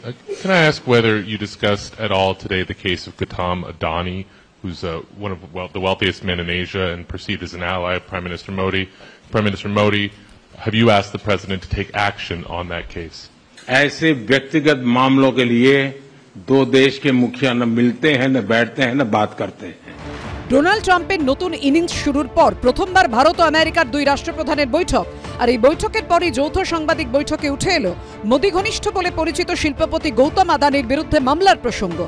Can I ask whether you discussed at all today the case of Gautam Adani, who's one of the wealthiest men in Asia and perceived as an ally of Prime Minister Modi? Prime Minister Modi, have you asked the President to take action on that case? ऐसे व्यक्तिगत मामलों के लिए दो देश के मुखिया न मिलते हैं, न बैठते हैं, न बात करते हैं। ডোনাল্ড ট্রাম্পের নতুন ইনিংস শুরুর পর প্রথমবার ভারত ও আমেরিকার দুই রাষ্ট্রপ্রধানের বৈঠক, আর এই বৈঠকের পরই যৌথ সাংবাদিক বৈঠকে উঠে এলো মোদি ঘনিষ্ঠ বলে পরিচিত শিল্পপতি গৌতম আদানির বিরুদ্ধে মামলার প্রসঙ্গ।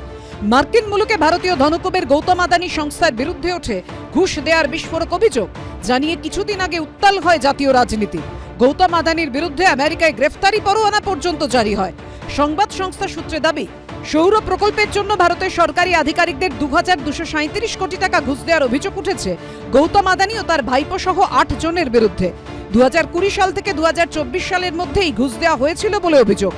মার্কিন মুলুকে ভারতীয় ধনকুবের গৌতম আদানি সংস্থার বিরুদ্ধে ওঠে ঘুষ দেওয়ার বিস্ফোরক অভিযোগ, জানিয়ে কিছুদিন আগে উত্তাল হয় জাতীয় রাজনীতি। গৌতম আদানির বিরুদ্ধে আমেরিকায় গ্রেফতারি পরোয়ানা পর্যন্ত জারি হয়। সংবাদ সংস্থা সূত্রে দাবি, সৌর প্রকল্পের জন্য ভারতের সরকারি আধিকারিকদের 2237 কোটি টাকা ঘুষ দেওয়ার অভিযোগ উঠেছে গৌতম আদানি ও তার ভাইপো সহ 8 জনের বিরুদ্ধে। 2020 সাল থেকে 2024 সালের মধ্যে এই ঘুষ দেওয়া হয়েছিল বলে অভিযোগ।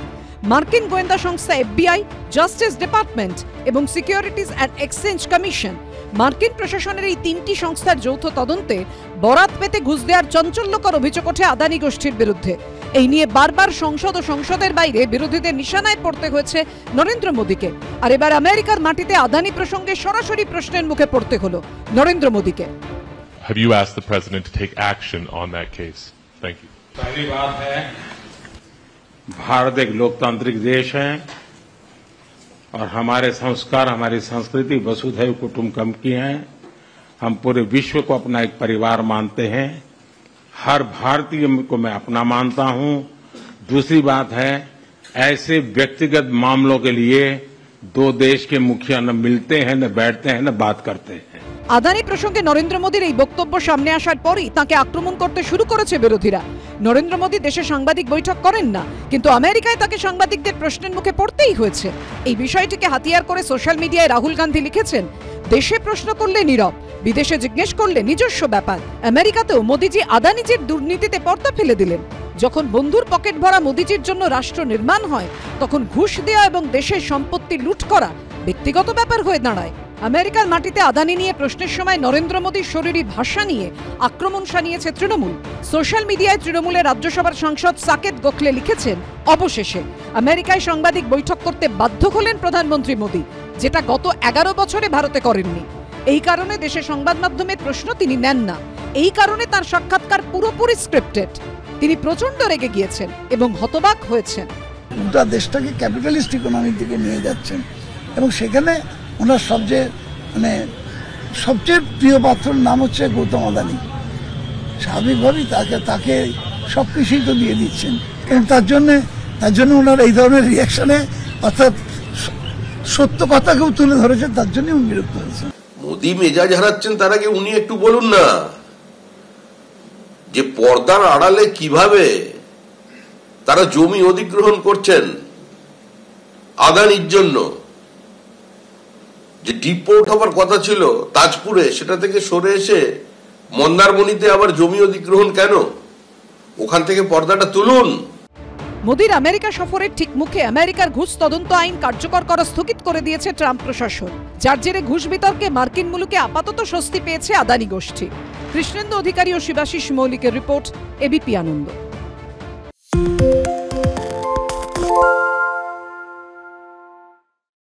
মার্কিন গোয়েন্দা সংস্থা FBI, জাস্টিস ডিপার্টমেন্ট এবং সিকিউরিটিজ অ্যান্ড এক্সচেঞ্জ কমিশন, মার্কিন প্রশাসনের এই তিনটি সংস্থার যৌথ তদন্তে বরাত পেতে ঘুষ দেওয়ার চাঞ্চল্যকর অভিযোগ ওঠে আদানি গোষ্ঠীর বিরুদ্ধে। এই নিয়ে বারবার সংসদ ও সংসদের বাইরে বিরোধীদের নিশানায় পড়তে হয়েছে নরেন্দ্র মোদীকে। আর এবার আমেরিকার মাটিতে আদানি প্রসঙ্গে সরাসরি প্রশ্নের মুখে পড়তে হলো নরেন্দ্র মোদীকে। Have you asked the President to take action on that case? Thank you. पहली बात है, भारत एक लोकतांत्रिक देश है और हमारे संस्कार, हमारी संस्कृति वसुधैव कुटुंबकम की है। हम पूरे विश्व को अपना एक परिवार मानते हैं। हर भारतीय को मैं अपना मानता हूं। दूसरी बात है, ऐसे व्यक्तिगत मामलों के लिए दो देश के मुखिया न मिलते हैं, न बैठते हैं, न बात करते हैं। আদানি প্রসঙ্গে নরেন্দ্র মোদীর এই বক্তব্য সামনে আসার পরই তাকে আক্রমণ করতে শুরু করেছে বিরোধীরা। নরেন্দ্র মোদী দেশে সাংবাদিক বৈঠক করেন না, কিন্তু আমেরিকায় তাকে সাংবাদিকদের প্রশ্নের মুখে পড়তেই হয়েছে। এই বিষয়টিকে হাতিয়ার করে সোশ্যাল মিডিয়ায় রাহুল গান্ধী লিখেছেন, দেশে প্রশ্ন করলে নীরব, বিদেশে জিজ্ঞেস করলে নিজস্ব ব্যাপার। আমেরিকাতেও মোদীজি আদানিজির দুর্নীতিতে পর্দা ফেলে দিলেন। যখন বন্ধুর পকেট ভরা মোদীজির জন্য রাষ্ট্র নির্মাণ হয়, তখন ঘুষ দেওয়া এবং দেশের সম্পত্তি লুট করা ব্যক্তিগত ব্যাপার হয়ে দাঁড়ায়। আমেরিকার মাটিতে আদানি নিয়ে প্রশ্নের সময় নরেন্দ্র মোদীর শরীরী ভাষা নিয়ে আক্রমণ শানিয়েছে তৃণমূল। সোশ্যাল মিডিয়ায় তৃণমূলের রাজ্যসভার সাংসদ সাকেত গোখলে লিখেছেন, অবশেষে আমেরিকায় সাংবাদিক বৈঠক করতে বাধ্য হলেন প্রধানমন্ত্রী মোদী, যেটা গত 11 বছরে ভারতে করেননি। এই কারণে দেশের সংবাদ মাধ্যমের প্রশ্ন তিনি নেন না। এই কারণে তার সাক্ষাৎকার পুরোপুরি স্ক্রিপ্টেড। তিনি প্রচন্ড রেগে গিয়েছেন এবং হতবাক হয়েছেন। গোটা দেশটাকে ক্যাপিটালিস্ট ইকোনমির দিকে নিয়ে যাচ্ছেন এবং সেখানে ওনার সবচেয়ে প্রিয় পাত্রের নাম হচ্ছে গৌতম আদানি। স্বাভাবিকভাবেই তাকে সবকিছুই তো দিয়ে দিচ্ছেন এবং তার জন্য ওনার এই ধরনের রিয়াকশনে, অর্থাৎ সত্য কথাকেও তুলে ধরেছেন, তার জন্য উনি বিরক্ত হয়েছেন। মোদী মেজাজ হারাচ্ছেন, তার আগে উনি একটু বলুন না যে পর্দার আড়ালে কিভাবে তারা জমি অধিগ্রহণ করছেন আদানির জন্য। যে ডিপোর্ট হবার কথা ছিল তাজপুরে, সেটা থেকে সরে এসে মন্দারমণিতে আবার জমি অধিগ্রহণ কেন? ওখান থেকে পর্দাটা তুলুন। মোদীর আমেরিকা সফরের ঠিক মুখে আমেরিকার ঘুষ তদন্ত আইন কার্যকর করা স্থগিত করে দিয়েছে ট্রাম্প প্রশাসন, যার জেরে ঘুষ বিতর্কে মার্কিন মুলুকে আপাতত স্বস্তি পেয়েছে আদানি গোষ্ঠী। কৃষ্ণেন্দু অধিকারী ও শিবাশিস মৌলিকের রিপোর্ট, এবিপি আনন্দ।